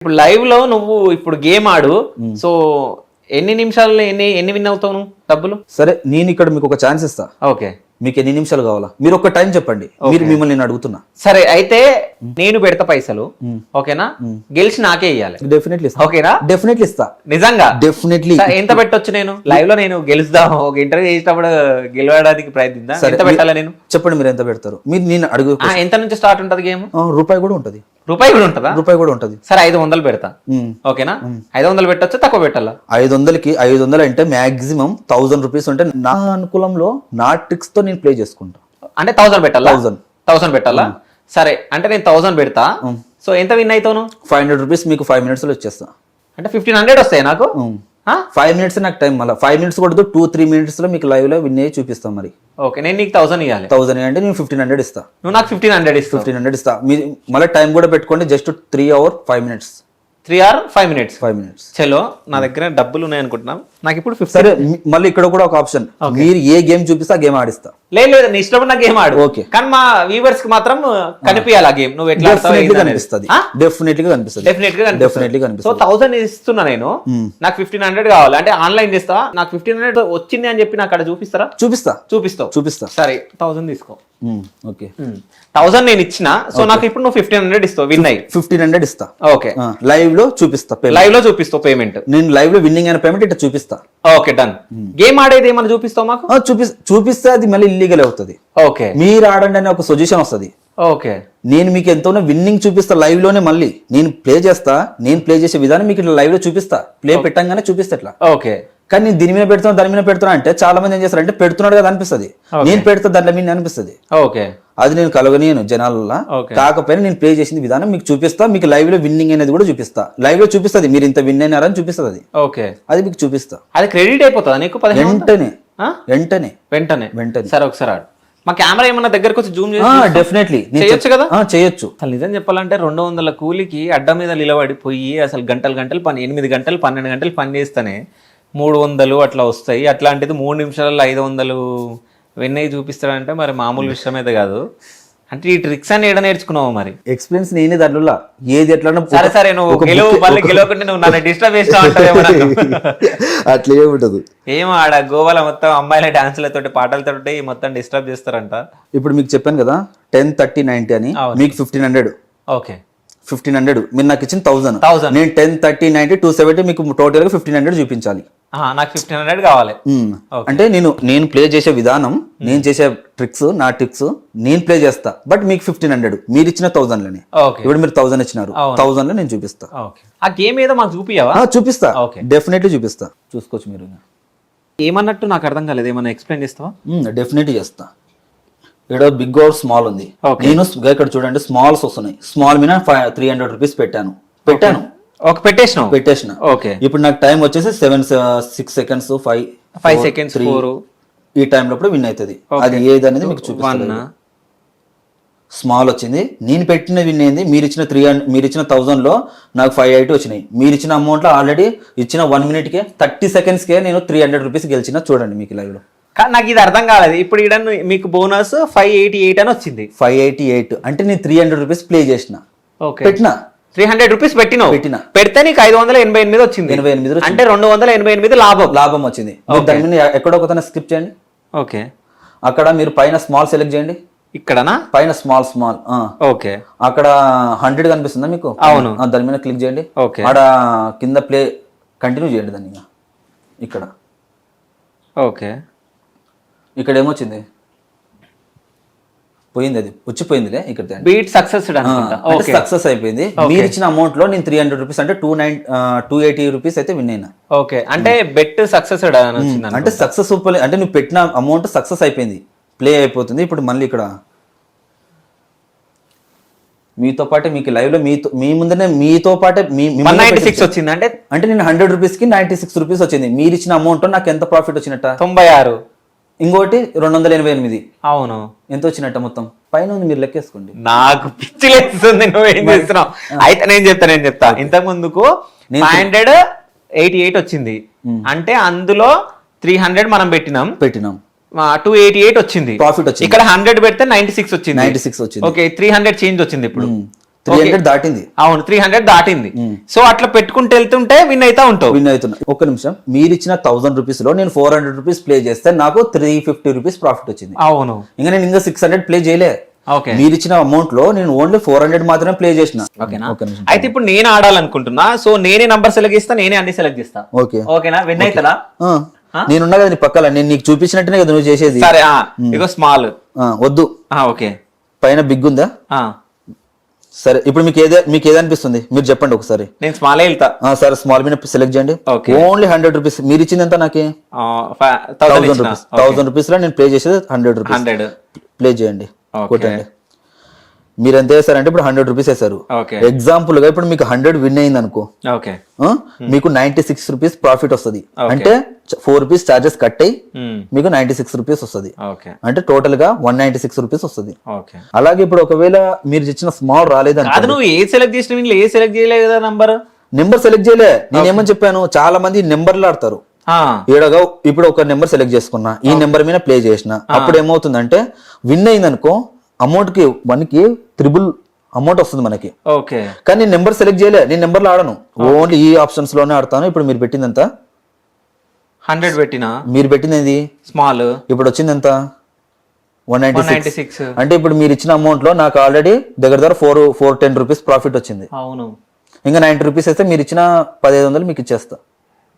ఇప్పుడు లైవ్ లో నువ్వు ఇప్పుడు గేమ్ ఆడు. సో ఎన్ని నిమిషాల్లో ఎన్ని విన్ అవుతావు నువ్వు డబ్బులు? సరే నేను ఇక్కడ మీకు ఒక ఛాన్స్ ఇస్తా. ఓకే, మీకు ఎన్ని నిమిషాలు కావాలా? మీరు ఒక టైం చెప్పండి. మీరు మిమ్మల్ని నేను అడుగుతున్నా. సరే అయితే నేను పెడతా పైసలు. ఓకేనా? గెలిచి నాకే ఇవ్వాలి. డెఫినెట్లీ ఇస్తా. ఓకేనా? డెఫినెట్లీ ఇస్తా. నిజంగా డెఫినెట్లీ. ఎంత పెట్టొచ్చు? నేను లైవ్ లో నేను గెలుద్దాం, ఒక ఇంటర్వ్యూ చేసేటప్పుడు గెలవడానికి ప్రయత్నిద్దాం. ఎంత పెట్టాలా నేను? చెప్పండి మీరు ఎంత పెడతారు? మీరు నేను అడుగు. ఎంత నుంచి స్టార్ట్ ఉంటది గేమ్? రూపాయి కూడా ఉంటది. రూపాయి కూడా ఉంటదా? రూపాయి కూడా ఉంటది. సరే 500 పెడతా. ఓకేనా? 500 పెట్టొచ్చు, తక్కువ పెట్టాలా? 500కి 500 అంటే మాక్సిమం 1000 రూపీస్ ఉంటే నా అనుకూలంలో నా ట్రిక్స్ తో నేను ప్లే చేసుకుంటా. అంటే 1000 పెట్టాలా? 1000 పెట్టాలా? సరే అంటే నేను 1000 పెడతా. సో ఎంత విన్ అవుతావు? 500 రూపీస్ మీకు 5 minutes లో ఇచ్చేస్తా. అంటే 1500 వస్తాయి నాకు. 5 minutes నాకు టైం. మళ్ళీ 5 minutes కొడుతూ 2-3 minutes లో మీకు లైవ్ లో విన్ అయ్యి చూపిస్తాం. మరి ఓకే, నేను నీకు 1000 ఇవ్వాలి. 1000 అంటే నేను 1500 ఇస్తా. నువ్వు నాకు 1500 ఇస్తావు. 1500 ఇస్తా. మీరు మళ్ళీ టైం కూడా పెట్టుకోండి. Just 3 hours 5 minutes. 3 hours 5 minutes. 5 minutes. చలో, నా దగ్గర డబ్బులు ఉన్నాయి అనుకుంటున్నాం. నాకు ఇప్పుడు 15. సరే మళ్ళీ ఇక్కడ కూడా ఒక ఆప్షన్. మీరు ఏ గేమ్ చూపిస్తే ఆ గేమ్ ఆడిస్తా. లేదు నీ ఇష్టం ఉన్న గేమ్ ఆడు. ఓకే, కానీ మా వ్యూవర్స్ కి మాత్రం కనిపించాలి ఆ గేమ్. నువ్వు ఎట్లా కనిపిస్తుంది. డెఫినెట్లీ కనిపిస్తుంది. డెఫినెట్లీ కనిపిస్తుంది. సో 1000 ఇస్తున్నా నేను. నాకు 1500 కావాలి. అంటే ఆన్లైన్ చేస్తా. నాకు 1500 వచ్చింది అని చెప్పి నాకు అక్కడ చూపిస్తారా? చూపిస్తా. సరే 1000 తీసుకో. ఓకే, 1000 నేను ఇచ్చిన. సో నాకు ఇప్పుడు నువ్వు 1500 ఇస్తావు. విన్ అయ్యి 1500 ఇస్తా. ఓకే, లైవ్ లో చూపిస్తా. చూపిస్తావు పేమెంట్. నేను లైవ్ లో విన్నింగ్ అయిన పేమెంట్ ఇట్లా చూపిస్తా. Okay, done. గేమ్ ఆడేది ఏమన్నా చూపిస్తావు మాకు? చూపిస్తే అది మళ్ళీ ఇల్లీగల్ అవుతుంది. ఓకే, మీరు ఆడండి అనే ఒక సజెషన్ వస్తుంది. ఓకే, నేను మీకు ఎంతోనో విన్నింగ్ చూపిస్తా లైవ్ లోనే. మళ్ళీ నేను ప్లే చేస్తా. నేను ప్లే చేసే విధానం మీకు ఇట్లా లైవ్ లో చూపిస్తా. ప్లే పెట్టంగానే చూపిస్తా ఇట్లా. ఓకే, కానీ నేను దీని మీద పెడుతున్నా దాని మీద పెడుతున్నా అంటే చాలా మంది ఏం చేస్తారు అంటే పెడుతున్నాడు కదా అనిపిస్తుంది. నేను పెడతా దాంట్లో మీద అనిపిస్తుంది. ఓకే, అది నేను కలగనియను జనాలలో. కాకపోయినా నేను ప్లే చేసిన విధానం మీకు చూపిస్తా. మీకు లైవ్ లో విన్నింగ్ అనేది కూడా చూపిస్తా. లైవ్ లో చూపిస్తుంది మీరు ఇంత విన్ అయినారని చూపిస్తుంది. అది ఓకే, అది మీకు చూపిస్తా. అది క్రెడిట్ అయిపోతుందా నీకు? వెంటనే. సరే ఒకసారి ఆడు. మా కెమెరా ఏమన్నా దగ్గరకు వచ్చి జూమ్ చేసి డెఫినెట్లీ చేయొచ్చు కదా? చేయొచ్చు. అసలు నిజం చెప్పాలంటే 200 కూలికి అడ్డ మీద నిలబడిపోయి అసలు గంటలు పని, 8 గంటలు 12 గంటలు పని చేస్తేనే 300 అట్లా వస్తాయి. అట్లాంటిది 3 నిమిషాలలో 500 వెన్నయ్యి చూపిస్తాడంటే మరి మామూలు విషయం అయితే కాదు. అంటే ఈ ట్రిక్స్ అని ఏడ నేర్చుకున్నావు? మరి ఎక్స్పీరియన్స్ నేనే దాంట్లో ఏది ఎట్లా. సరే నువ్వు గెలవకుంటే నువ్వు నన్ను డిస్టర్బ్ చేసినావు అంటావేమో. అట్లా ఏముంటదు. ఏమో ఆడ గోవాలో మొత్తం అమ్మాయిల డాన్సులతోటి పాటలతో మొత్తం డిస్టర్బ్ చేస్తారంట. ఇప్పుడు మీకు చెప్పాను కదా 10, 30, 90 అని. మీకు 1500. ఓకే, 1500 మీరు నాకు ఇచ్చిన 1000. నేను 10, 30, 90, 270 మీకు టోటల్ గా 1500 చూపించాలి. నాకు 1500 కావాలి. అంటే నేను ప్లే చేసే విధానం, నేను చేసే ట్రిక్స్, నా ట్రిక్స్ నేను ప్లే చేస్తా. బట్ మీకు 1500 మీరు ఇచ్చిన 1000 లోనే. ఇప్పుడు మీరు 1000 ఇచ్చినారు. 1000 లో నేను చూపిస్తా. ఆ గేమ్ ఏదో మాకు చూపియవా? చూపిస్తా, డెఫినెట్లీ చూపిస్తా. చూసుకోవచ్చు మీరు. ఏమన్నట్టు నాకు అర్థం కాలేదు. ఏమన్నా ఎక్స్ప్లెయిన్ చేస్తావా? డెఫినెట్లీ చేస్తా. ఇక్కడ బిగ్ ఆర్ స్మాల్ ఉంది. నేను ఇక్కడ చూడండి స్మాల్స్ వస్తున్నాయి. స్మాల్ మీద 300 రూపీస్ పెట్టాను. పెట్టేసిన. ఓకే, ఇప్పుడు నాకు టైం వచ్చేసి 6 seconds 5 seconds 4 ఈ టైం లోపల విన్ అవుతుంది. అది ఏది అనేది మీకు చూపిస్తాను. స్మాల్ వచ్చింది. నేను పెట్టిన విన్ అయింది. మీరు ఇచ్చిన 1000 లో నాకు 580 వచ్చినాయి. మీరు ఇచ్చిన అమౌంట్ లో ఆల్రెడీ ఇచ్చిన 1 minute కే 30 seconds కే నేను 300 రూపీస్ గెలిచిన. చూడండి మీకు లైవ్ లో. నాకు ఇది అర్థం కాలేదు. ఇప్పుడు ఇక్కడ మీకు బోనస్ 588 అని వచ్చింది. 588 అంటే నేను 300 రూపీస్ ప్లే చేసిన. పెట్టినా 300 రూపీస్ పెడితే నీకు 588 వచ్చింది. 88 అంటే 288 లాభం వచ్చింది. దాని మీద ఎక్కడో ఒకతన స్కిప్ చేయండి. ఓకే, అక్కడ మీరు పైన స్మాల్ సెలెక్ట్ చేయండి. ఇక్కడనా? పైన స్మాల్. ఓకే, అక్కడ 100 కనిపిస్తుందా మీకు? అవును. దాని మీద క్లిక్ చేయండి. ఓకే, అక్కడ కింద ప్లే కంటిన్యూ చేయండి దాన్ని. ఇక్కడ ఓకే, ఇక్కడ ఏమొచ్చింది? పోయింది. అది వచ్చిపోయిందిలే. ఇక్కడ బీట్ సక్సెస్ అయిపోయింది. మీరు ఇచ్చిన అమౌంట్ లో నేను 300 రూపీస్ అంటే 280 రూపీస్ అయితే విన్ అయినా. ఓకే, అంటే బెట్ సక్సెస్ అంటే సక్సెస్ఫుల్ అంటే నువ్వు పెట్టిన అమౌంట్ సక్సెస్ అయిపోయింది. ప్లే అయిపోతుంది. ఇప్పుడు మళ్ళీ ఇక్కడ మీతో పాటే మీకు లైవ్ లో మీ ముందనే మీతో పాటే 96 వచ్చింది. అంటే నేను 100 రూపీస్ కి 96 రూపీస్ వచ్చింది. మీరు ఇచ్చిన అమౌంట్ నాకు ఎంత ప్రాఫిట్ వచ్చినట్ట? 96. ఇంకోటి 288. అవును, ఎంత వచ్చినట్ట మొత్తం? పైన ఉంది, మీరు లెక్కేసుకోండి. నాకు పిచ్చి లేస్తుంది. నువ్వేం చేస్తున్నావు? అయితే నేను చెప్తా. ఇంతకు ముందుకు 588 వచ్చింది. అంటే అందులో 300 మనం పెట్టినాం. 288 వచ్చింది ప్రాఫిట్ వచ్చింది. ఇక్కడ 100 పెడితే 96 వచ్చింది. ఓకే, 300 చేంజ్ వచ్చింది. ఇప్పుడు 300 దాటింది, అవును 300 దాటింది. సో అట్లా పెట్టుకుంటూ వెళ్తుంటే విన్ అవుతా ఉంటావు. విన్ అవుతున్నా. ఒక్క నిమిషం, మీరు ఇచ్చిన 1000 రూపీస్ లో నేను 400 రూపీస్ ప్లే చేస్తే నాకు 350 రూపీస్ ప్రాఫిట్ వచ్చింది. అవును, ఇంకా నేను ఇంకా 600 ప్లే చేయలే. ఓకే, మీరు ఇచ్చిన అమౌంట్ లో నేను ఓన్లీ 400 మాత్రమే ప్లే చేసిన. ఓకేనా. అయితే ఇప్పుడు నేను ఆడాలనుకుంటున్నా, సో నేనే నంబర్ సెలెక్ట్ చేస్తా, నేనే అన్ని సెలెక్ట్ చేస్తా. ఓకే, ఓకేనా, విన్ అవుతారా? నేనున్నా కదా నీ పక్కల, నేను నీకు చూపించినట్టునే కదా నువ్వు చేసేది. సరే, ఇగో స్మాల్ వద్దు, ఓకే, పైన బిగ్ ఉందా? సరే, ఇప్పుడు మీకు ఏదనిపిస్తుంది మీరు చెప్పండి ఒకసారి. నేను స్మాల్ వెళ్తా. సరే, స్మాల్ మీద సెలెక్ట్ చేయండి. Only 100 rupees. మీరు ఇచ్చింది ఎంత? నాకు 1000 రూపీస్ లో నేను ప్లే చేసేది 100 రూపీస్. 100 ప్లే చేయండి, కొట్టండి. మీరు ఎంత వేసారంటే ఇప్పుడు 100 రూపీస్ వేసారు. ఎగ్జాంపుల్ గా ఇప్పుడు మీకు 100 విన్ అయింది అనుకో, మీకు 96 రూపీస్ ప్రాఫిట్ వస్తుంది. అంటే 4 రూపీస్ చార్జెస్ కట్ అయ్యి మీకు 96 రూపీస్ వస్తుంది. అంటే టోటల్ గా 196 రూపీస్ వస్తుంది. అలాగే ఇప్పుడు ఒకవేళ మీరు ఇచ్చిన స్మాల్ రాలేదని, నువ్వు ఏ సెలెక్ట్ చేసిన, ఏ సెలెక్ట్ చేయలేదు కదా, నెంబర్ సెలెక్ట్ చేయలే. నేనేమని చెప్పాను, చాలా మంది నెంబర్లు ఆడతారు. ఏడగా ఇప్పుడు ఒక నెంబర్ సెలెక్ట్ చేసుకున్నా, ఈ నెంబర్ మీద ప్లే చేసిన, అప్పుడు ఏమవుతుందంటే విన్ అయింది అనుకో, అమౌంట్ కి 1కి 3 అమౌంట్ వస్తుంది మనకి. ఓకే, కానీ నేను నెంబర్ సెలెక్ట్ చేయలే, నేను నెంబర్లు ఆడను, ఓన్లీ ఈ ఆప్షన్స్ లోనే ఆడతాను. ఇప్పుడు మీరు పెట్టింది ఎంత? 100 పెట్టినా. మీరు పెట్టింది స్మాల్, ఇప్పుడు వచ్చింది ఎంత? 196. అంటే ఇప్పుడు మీరు ఇచ్చిన అమౌంట్ లో నాకు ఆల్రెడీ దగ్గర 410 రూపీస్ ప్రాఫిట్ వచ్చింది. అవును, ఇంకా 90 రూపీస్ అయితే మీరు ఇచ్చిన 1500 మీకు ఇచ్చేస్తా.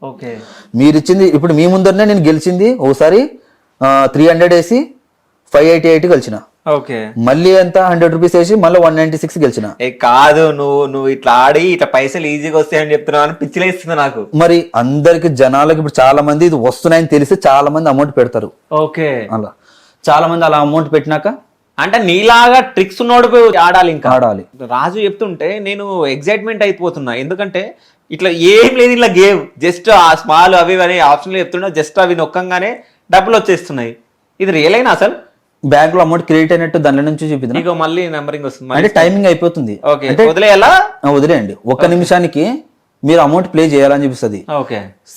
ఓకే, మీరు ఇచ్చింది ఇప్పుడు మీ ముందరనే నేను గెలిచింది. ఒకసారి 300 వేసి 588 గెలిచిన. ఓకే, మళ్ళీ ఎంత 100 రూపీస్ వేసి మళ్ళీ 196 గెలిచిన. కాదు, నువ్వు ఇట్లా ఆడి ఇట్లా పైసలు ఈజీగా వస్తాయని చెప్తున్నావు అని పిచ్చిలేస్తుంది నాకు. మరి అందరికి జనాలకి ఇప్పుడు చాలా మంది ఇది వస్తున్నాయని తెలిసి చాలా మంది అమౌంట్ పెడతారు. ఓకే, అలా చాలా మంది అలా అమౌంట్ పెట్టినాక అంటే నీలాగా ట్రిక్స్ ఉన్నోడు ఆడాలి, ఇంకా ఆడాలి. రాజు చెప్తుంటే నేను ఎగ్జైట్మెంట్ అయిపోతున్నా, ఎందుకంటే ఇట్లా ఏం లేదు, ఇట్లా గేమ్ జస్ట్ ఆ స్మాల్ అవి అనే ఆప్షన్లు చెప్తున్నా, జస్ట్ అవి నొక్కంగానే డబ్బులు వచ్చేస్తున్నాయి. ఇది రియల్ అయినా అసలు బ్యాంక్ లో అమౌంట్ క్రెడిట్ అయినట్టు దాని నుంచి చూపిద్దాం. నీకు మళ్ళీ నెంబరింగ్ వస్తుంది, అంటే టైమింగ్ అయిపోతుంది. వదిలేయాలా? వదిలేయండి. 1 నిమిషానికి మీరు అమౌంట్ ప్లే చేయాలని చూపిస్తుంది.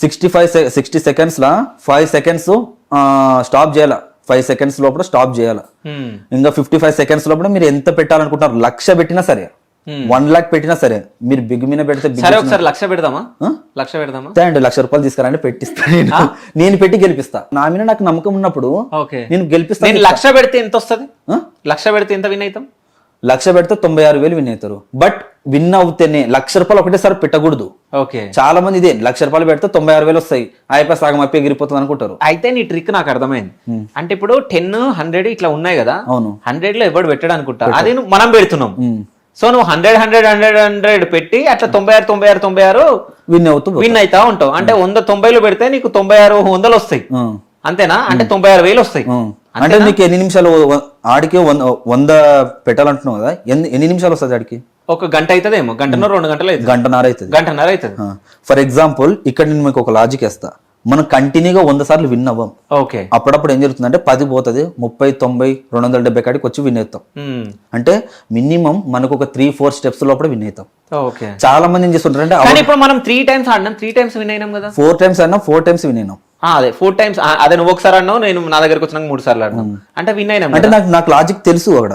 60 సెకండ్స్ లా 5 సెకండ్స్ స్టాప్ చేయాలా, 5 సెకండ్స్ లోపల స్టాప్ చేయాలా. ఇంకా 55 సెకండ్స్ లోపల మీరు ఎంత పెట్టాలనుకుంటున్నారు, 1,00,000 పెట్టినా సరే, 1 lakh పెట్టినా సరే, మీరు బిగ్ మీద పెడితే ఒకసారి 1,00,000 పెడదామా, 1,00,000 పెడదామా? ₹1,00,000 తీసుకురండి, పెట్టిస్తా. నేను పెట్టి గెలిపిస్తా. నా మీద నాకు నమ్మకం ఉన్నప్పుడు నేను గెలిపిస్తా. 1,00,000 పెడితే ఎంత వస్తుంది? 1,00,000 పెడితే ఎంత విన్ అవుతాం? 1,00,000 పెడితే 96,000 విన్ అవుతారు. బట్ విన్ అవుతేనే ₹1,00,000 ఒకటేసారి పెట్టకూడదు. చాలా మంది ఇదే ₹1,00,000 పెడితే 96,000 వస్తాయి, అయిపోయి సగం అప్పి ఎగిరిపోతుంది అనుకుంటారు. అయితే నీ ట్రిక్ నాకు అర్థమైంది. అంటే ఇప్పుడు 10, 100 ఇట్లా ఉన్నాయి కదా, అవును, 100 లో ఎవడు పెట్టాడు అనుకుంటా, అదే మనం పెడుతున్నాం. సో నువ్వు 100 పెట్టి అట్లా 96 విన్ అవుతా ఉంటావు. అంటే 190 పెడితే నీకు 9600 వస్తాయి, అంతేనా? అంటే 96,000 వస్తాయి. అంటే నీకు ఎన్ని నిమిషాలు ఆడికి 100 పెట్టాలంటున్నావు కదా, ఎన్ని నిమిషాలు వస్తుంది ఆడికి? 1 గంట అవుతుందేమో, 1 గంటన్నర 2 గంటలు అవుతుంది, 1.5 అవుతుంది. ఫర్ ఎగ్జాంపుల్ ఇక్కడ నేను మీకు ఒక లాజిక్ వేస్తా, మనం కంటిన్యూగా 100 సార్లు విన్ అవ్వం. ఓకే, అప్పుడప్పుడు ఏం జరుగుతుందంటే 10 పోతుంది, 30, 90, 270 కాడికి వచ్చి విన్ అవుతాం. అంటే మినిమం మనకు ఒక 3-4 స్టెప్స్ లోపల విన్ అవుతాం. చాలా మంది ఏం చేస్తుంటారు అంటే ఇప్పుడు మనం 3 టైమ్స్ ఆడినాం, 3 టైమ్స్ విన్ అయినాం కదా, 4 టైమ్స్ ఆడినా 4 టైమ్స్ విన్ అయినాం. అదే 4 టైమ్స్, అదే నువ్వు ఒకసారి అన్నావు, నేను నా దగ్గరకు వచ్చినాక 3 సార్లు ఆడినాం, అంటే విన్ అయినాం. అంటే నాకు లాజిక్ తెలుసు అక్కడ.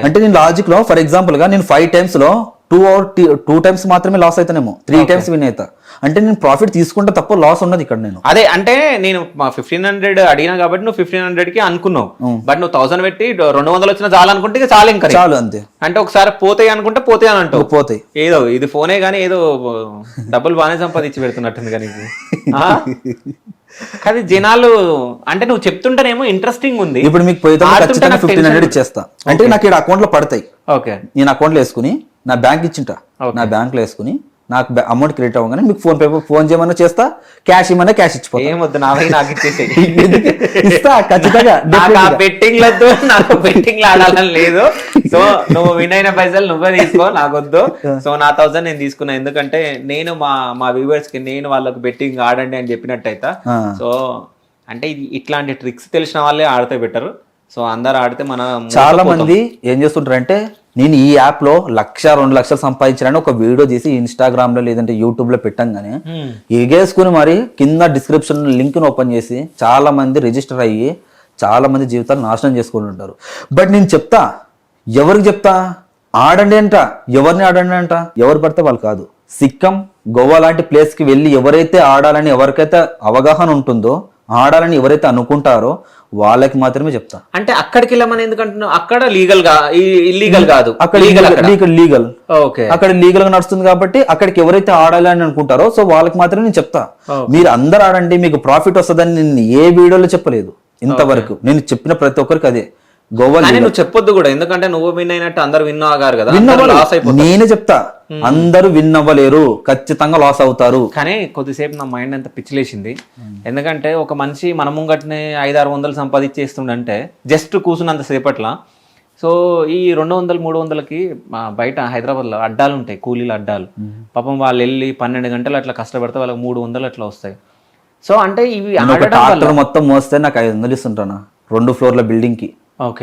అంటే నేను లాజిక్ లో ఫర్ ఎగ్జాంపుల్ గా నేను 5 టైమ్స్ లో 2 టైమ్స్ మాత్రమే లాస్ అవుతానేమో, 3 టైమ్స్ విన్ అవుతా. అంటే నేను ప్రాఫిట్ తీసుకుంటే తప్ప లాస్ ఉన్నది ఇక్కడ. నేను అదే అంటే నేను 1500 అడిగినా కాబట్టి నువ్వు 1500 కి అనుకున్నావు, బట్ నువ్వు 1000 పెట్టి 200 వచ్చినా చాలు అనుకుంటే ఇక చాలు, ఇంకా చాలు అంతే. అంటే ఒకసారి పోతాయి అనుకుంటే పోతాయి అని అంటావు, పోతాయి. ఏదో ఇది ఫోనే కానీ ఏదో డబ్బులు బాగానే సంపాదించి పెడుతున్నట్టుంది కానీ కానీ జనాలు అంటే నువ్వు చెప్తుంటేనేమో ఇంట్రెస్టింగ్ ఉంది. ఇప్పుడు మీకు పోయితే 1500 ఇచ్చేస్తా, అంటే నాకు ఇక్కడ అకౌంట్ లో పడతాయి. ఓకే, నేను అకౌంట్ లో వేసుకుని నా బ్యాంక్ ఇచ్చింటా, నా బ్యాంక్ లో వేసుకుని నాకు అమౌంట్ క్రెడిట్ అవ్వగానే మీకు ఫోన్ చేయమన్నా చేస్తా, క్యాష్ ఇవ్వమన్నా క్యాష్ ఇచ్చిపోతా. ఏమొద్దు, నాకు ఇచ్చేసి ఇస్తా ఖచ్చితంగా. బెట్టింగ్ లేదు, నాకు బెట్టింగ్ ఆడాలని లేదు. సో నువ్వు విన్ అయిన పైసలు నువ్వే తీసుకో, నాకొద్దు. సో నా 1000 నేను తీసుకున్నా, ఎందుకంటే నేను మా వ్యూవర్స్ కి నేను వాళ్ళకి బెట్టింగ్ ఆడండి అని చెప్పినట్టయితే. సో అంటే ఇట్లాంటి ట్రిక్స్ తెలిసిన వాళ్ళే ఆడితే బెటర్. సో అందరు ఆడితే మన చాలా మంది ఏం చేస్తుంటారంటే, నేను ఈ యాప్ లో 1,00,000, 2 లక్షలు సంపాదించాలని ఒక వీడియో తీసి ఇన్స్టాగ్రామ్ లో లేదంటే యూట్యూబ్ లో పెట్టంగానే ఎగేసుకుని మరి కింద డిస్క్రిప్షన్ లింక్ ని ఓపెన్ చేసి చాలా మంది రిజిస్టర్ అయ్యి చాలా మంది జీవితాలు నాశనం చేసుకుని ఉంటారు. బట్ నేను చెప్తా, ఎవరికి చెప్తా? ఆడండి అంట, ఎవరిని ఆడండి అంట, ఎవరు పడితే వాళ్ళు కాదు. సిక్కం, గోవా లాంటి ప్లేస్ కి వెళ్ళి ఎవరైతే ఆడాలని, ఎవరికైతే అవగాహన ఉంటుందో, ఆడాలని ఎవరైతే అనుకుంటారో వాళ్ళకి మాత్రమే చెప్తా. అంటే అక్కడికి వెళ్ళమని ఎందుకంటున్నావు? అక్కడ లీగల్ గా ఇల్లీగల్ కాదు, అక్కడ లీగల్ ఓకే, అక్కడ లీగల్ గా నడుస్తుంది కాబట్టి అక్కడికి ఎవరైతే ఆడాలని అనుకుంటారో సో వాళ్ళకి మాత్రమే నేను చెప్తా. మీరు అందరు ఆడండి, మీకు ప్రాఫిట్ వస్తుందని నేను ఏ వీడియోలో చెప్పలేదు ఇంతవరకు. నేను చెప్పిన ప్రతి ఒక్కరికి అదే. గోవా నువ్వు చెప్పొద్దు కూడా, ఎందుకంటే నువ్వు విన్ అయినట్టు అందరు విన్ అవ్వగారు కదా, నేనే చెప్తా. అందరూ విన్ అవ్వలేరు, ఖచ్చితంగా లాస్ అవుతారు. కానీ కొద్దిసేపు నా మైండ్ అంతా పిచ్చిలేసింది. ఎందుకంటే ఒక మనిషి మన ముంగట్నే 500-600 సంపాదించేస్తుండంటే జస్ట్ కూర్చున్నంత సేపట్లా. సో ఈ 200-300కి బయట హైదరాబాద్లో అడ్డాలు ఉంటాయి, కూలీల అడ్డాలు. పాపం వాళ్ళు వెళ్ళి 12 గంటలు అట్లా కష్టపడితే వాళ్ళకి 300 అట్లా వస్తాయి. సో అంటే ఇవి ట్రాక్టర్ మొత్తం మోస్తే నాకు 500 ఇస్తుంటాను 2 ఫ్లోర్ల బిల్డింగ్ కి.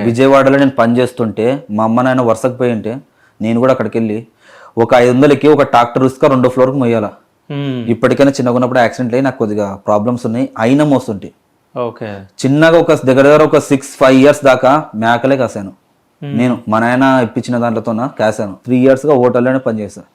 విజయవాడలో నేను పని చేస్తుంటే మా అమ్మ నాయన వరుసకు పోయి ఉంటే నేను కూడా అక్కడికి వెళ్ళి ఒక 500కి ఒక ట్రాక్టర్ ఇసుక 2 ఫ్లోర్కి మొయ్యాల. ఇప్పటికైనా చిన్నగా ఉన్నప్పుడు యాక్సిడెంట్ అయ్యి నాకు కొద్దిగా ప్రాబ్లమ్స్ ఉన్నాయి, అయినా మోస్తుంటే. చిన్నగా ఒక దగ్గర ఒక 6-5 ఇయర్స్ దాకా మేకలే కాసాను నేను. మా నాయన ఇప్పించిన దాంట్లోన కాసాను. 3 ఇయర్స్ గా హోటల్లోనే పనిచేశాను.